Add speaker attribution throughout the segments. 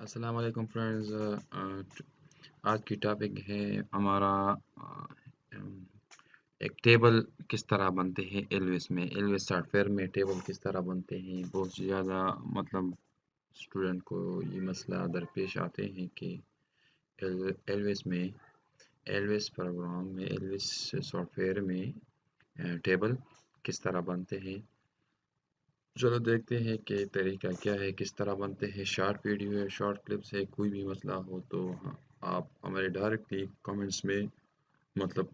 Speaker 1: السلام علیکم فرینڈز، آج کی ٹاپک ہے ہمارا ایک ٹیبل کس طرح بنتے ہیں الوس میں. الوس سافٹ ویئر میں ٹیبل کس طرح بنتے ہیں. بہت زیادہ اسٹوڈنٹ کو یہ مسئلہ درپیش آتے ہیں کہ الوس پروگرام میں الوس سافٹ ویئر میں ٹیبل کس طرح بنتے ہیں. چلو دیکھتے ہیں کہ طریقہ کیا ہے، کس طرح بنتے ہیں. شارٹ ویڈیو ہے، شارٹ کلپس ہے. کوئی بھی مسئلہ ہو تو آپ ہمارے ڈائریکٹلی کمنٹس میں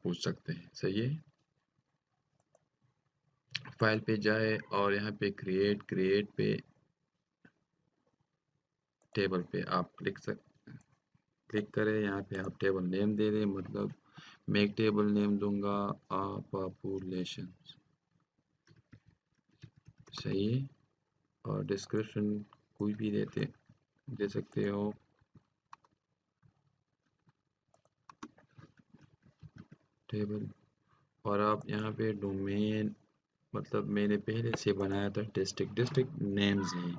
Speaker 1: پوچھ سکتے ہیں. صحیح ہے. فائل پہ جائے اور یہاں پہ کریٹ پہ ٹیبل پہ آپ کلک کریں. یہاں پہ آپ ٹیبل نیم دے دیں. میں ایک ٹیبل نیم دوں گا پاپولیشن. صحیح ہے. اور ڈسکرپشن کوئی بھی دے سکتے ہو. ٹیبل اور آپ یہاں پہ ڈومین میں نے پہلے سے بنایا تھا ڈسٹرکٹ نیمز ہیں،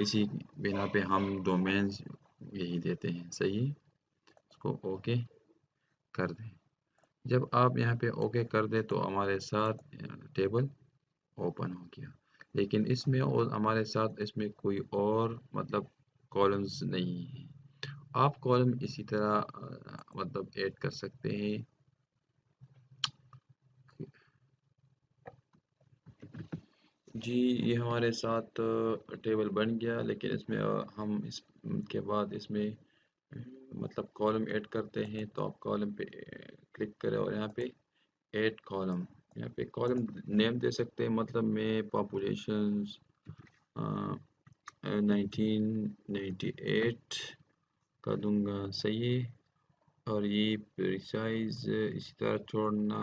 Speaker 1: اسی بنا پہ ہم ڈومینز یہی دیتے ہیں. صحیح ہے. اس کو اوکے کر دیں. جب آپ یہاں پہ اوکے کر دیں تو ہمارے ساتھ ٹیبل اوپن ہو گیا. لیکن اس میں اور ہمارے ساتھ اس میں کوئی اور کالمز نہیں ہیں. آپ کالم اسی طرح ایڈ کر سکتے ہیں. جی یہ ہمارے ساتھ ٹیبل بن گیا، لیکن اس میں ہم اس کے بعد اس میں کالم ایڈ کرتے ہیں. تو آپ کالم پہ کلک کریں اور یہاں پہ ایڈ کالم، یہاں پہ کالم نیم دے سکتے ہیں. میں پاپولیشنز 1998 کا دوں گا. صحیح ہے. اور یہ پریسائز اسی طرح چھوڑنا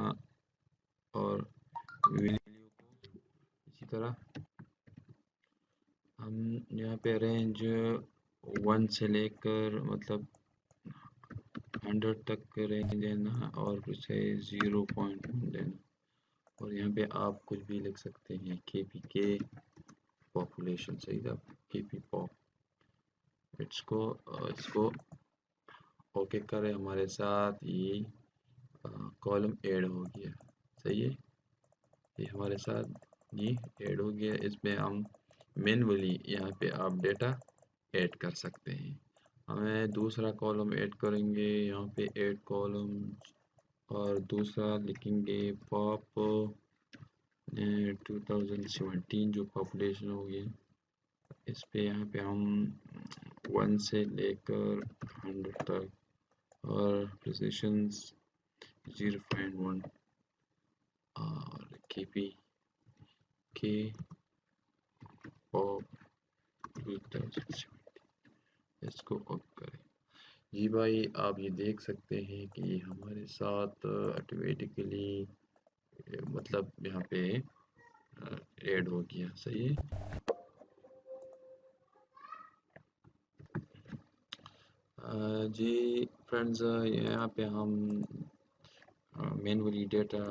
Speaker 1: اور ویلیو کو اسی طرح. ہم یہاں پہ رینج 1 سے لے کر 100 تک رینج دینا اور پریسائز 0.1 دینا. اور یہاں پہ آپ کچھ بھی لکھ سکتے ہیں. کے پاپولیشن. صحیح تھا. کے پاپ. اس کو اوکے کریں. ہمارے ساتھ یہ کالم ایڈ ہو گیا. صحیح ہے. یہ ہمارے ساتھ یہ ایڈ ہو گیا. اس میں ہم مینولی یہاں پہ آپ ڈیٹا ایڈ کر سکتے ہیں. ہمیں دوسرا کالم ایڈ کریں گے. یہاں پہ ایڈ کالم اور دوسرا لکھیں گے پاپ 2017 جو پاپولیشن ہو گیا. اس پہ یہاں پہ ہم 1 سے لے کر 100 تک اور پریسیشنز 0.1 اور کے پاپ 2017 اس کو اوپ کریں. جی بھائی آپ یہ دیکھ سکتے ہیں کہ یہ ہمارے ساتھ آٹومیٹیکلی یہاں پہ ایڈ ہو گیا. صحیح ہے. جی فرینڈز یہاں پہ ہم مینولی ڈیٹا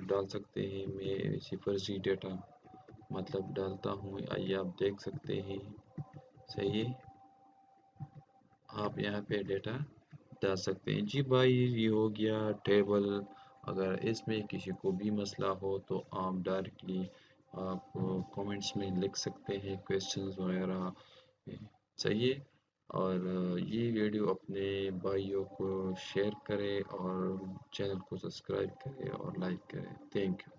Speaker 1: ڈال سکتے ہیں. میں اسی فرضی ڈیٹا ڈالتا ہوں. آئیے آپ دیکھ سکتے ہیں. صحیح ہے. آپ یہاں پہ ڈیٹا ڈال سکتے ہیں. جی بھائی یہ ہو گیا ٹیبل. اگر اس میں کسی کو بھی مسئلہ ہو تو آپ ڈائریکٹلی آپ کامنٹس میں لکھ سکتے ہیں کویسچنز وغیرہ. صحیح ہے. اور یہ ویڈیو اپنے بھائیوں کو شیئر کرے اور چینل کو سبسکرائب کرے اور لائک کرے. Thank you.